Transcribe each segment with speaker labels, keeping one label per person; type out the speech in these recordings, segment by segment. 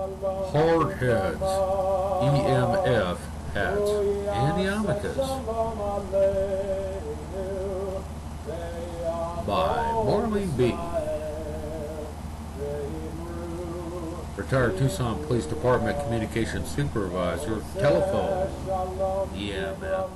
Speaker 1: hard heads, EMF hats, and yarmulkes by Marlene B. Retired Tucson Police Department Communications Supervisor, telephone, EMF.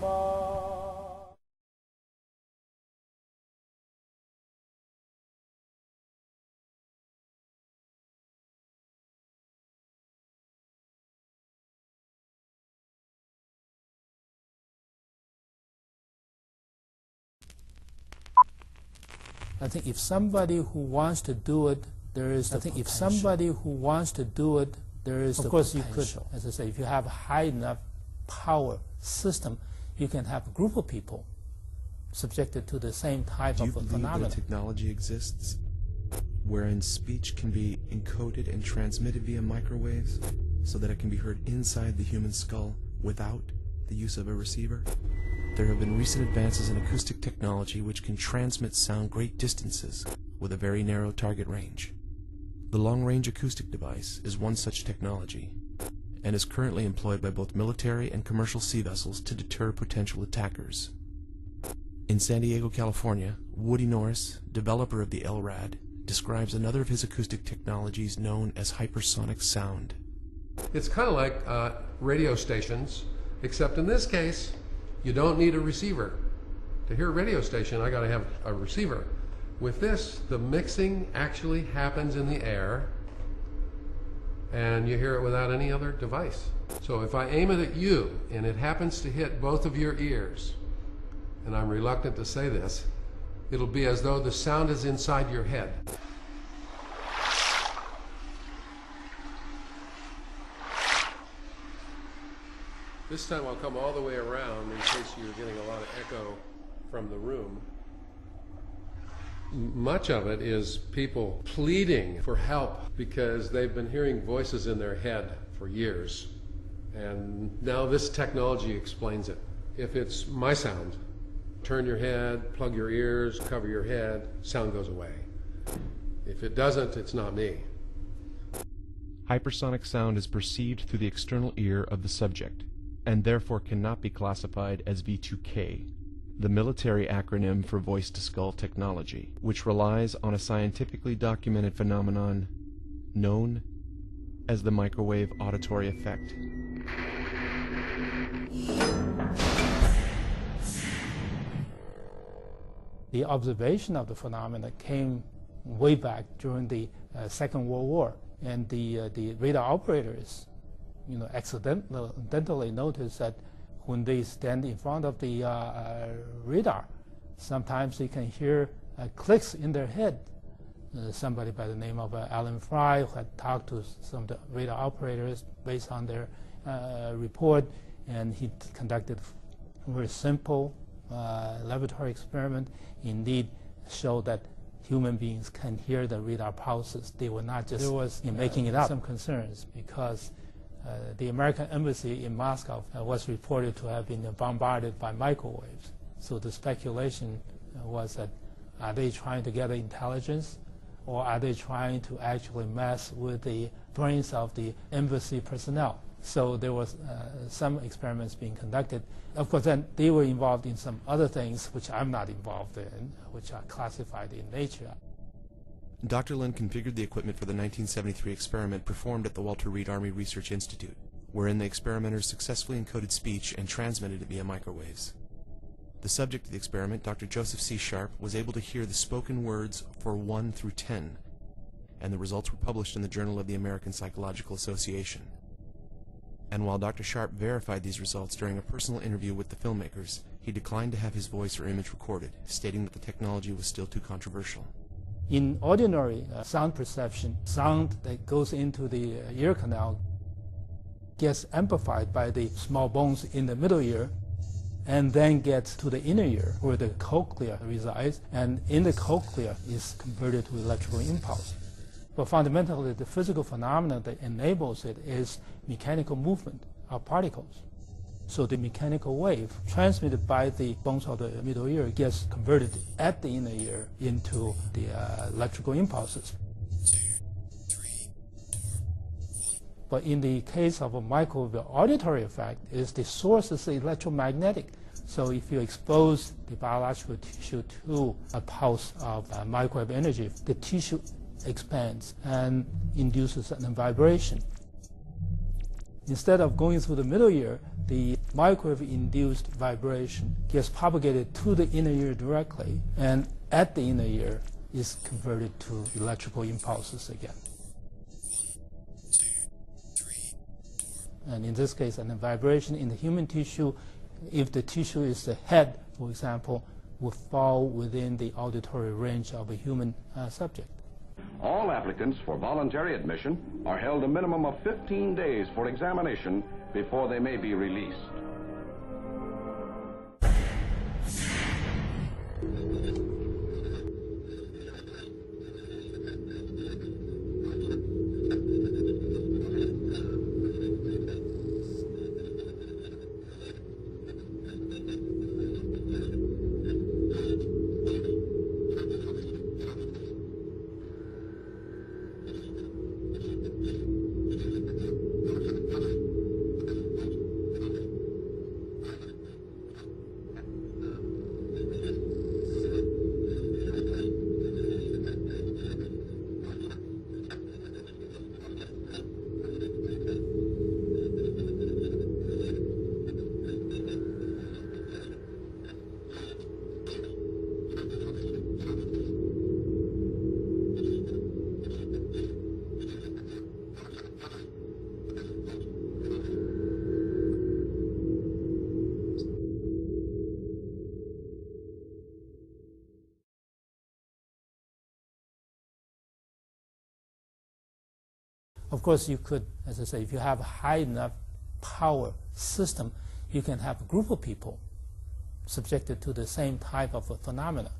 Speaker 2: I think if somebody who wants to do it, there is the potential. If somebody who wants to do it, there is the potential. Of course you could, as I say, if you have a high enough power system, you can have a group of people subjected to the same type of phenomenon. Do you believe that
Speaker 3: technology exists wherein speech can be encoded and transmitted via microwaves so that it can be heard inside the human skull without the use of a receiver? There have been recent advances in acoustic technology which can transmit sound great distances with a very narrow target range. The long-range acoustic device is one such technology and is currently employed by both military and commercial sea vessels to deter potential attackers. In San Diego, California, Woody Norris, developer of the LRAD, describes another of his acoustic technologies known as hypersonic sound.
Speaker 4: It's kind of like radio stations, except in this case, you don't need a receiver. To hear a radio station, I got to have a receiver. With this, the mixing actually happens in the air, and you hear it without any other device. So if I aim it at you, and it happens to hit both of your ears, and I'm reluctant to say this, it'll be as though the sound is inside your head. This time I'll come all the way around in case you're getting a lot of echo from the room. Much of it is people pleading for help because they've been hearing voices in their head for years. And now this technology explains it. If it's my sound, turn your head, plug your ears, cover your head, sound goes away. If it doesn't, it's not me.
Speaker 3: Hypersonic sound is perceived through the external ear of the subject, and therefore cannot be classified as v2k, the military acronym for voice-to-skull technology, which relies on a scientifically documented phenomenon known as the microwave auditory effect.
Speaker 2: The observation of the phenomena came way back during the Second World War, and the radar operators accidentally notice that when they stand in front of the radar, sometimes they can hear clicks in their head. Somebody by the name of Alan Fry who had talked to some of the radar operators based on their report, and he conducted a very simple laboratory experiment. Indeed, showed that human beings can hear the radar pulses. They were not just making it up. Some concerns because the American embassy in Moscow was reported to have been bombarded by microwaves. So the speculation was that are they trying to gather intelligence, or are they trying to actually mess with the brains of the embassy personnel? So there was some experiments being conducted. Of course, then they were involved in some other things which I'm not involved in, which are classified in Nature.
Speaker 3: Dr. Lin configured the equipment for the 1973 experiment performed at the Walter Reed Army Research Institute, wherein the experimenters successfully encoded speech and transmitted it via microwaves. The subject of the experiment, Dr. Joseph C. Sharp, was able to hear the spoken words for 1 through 10, and the results were published in the Journal of the American Psychological Association. And while Dr. Sharp verified these results during a personal interview with the filmmakers, he declined to have his voice or image recorded, stating that the technology was still too controversial.
Speaker 2: In ordinary sound perception, sound that goes into the ear canal gets amplified by the small bones in the middle ear and then gets to the inner ear where the cochlea resides, and in the cochlea is converted to electrical impulse. But fundamentally, the physical phenomena that enables it is mechanical movement of particles. So the mechanical wave transmitted by the bones of the middle ear gets converted at the inner ear into the electrical impulses. But in the case of a microwave auditory effect, the source is electromagnetic. So if you expose the biological tissue to a pulse of microwave energy, the tissue expands and induces a vibration. Instead of going through the middle ear, the microwave-induced vibration gets propagated to the inner ear directly, and at the inner ear is converted to electrical impulses again. And in this case, and the vibration in the human tissue, if the tissue is the head, for example, will fall within the auditory range of a human subject.
Speaker 5: All applicants for voluntary admission are held a minimum of 15 days for examination before they may be released.
Speaker 2: Of course, you could, as I say, if you have a high enough power system, you can have a group of people subjected to the same type of a phenomena.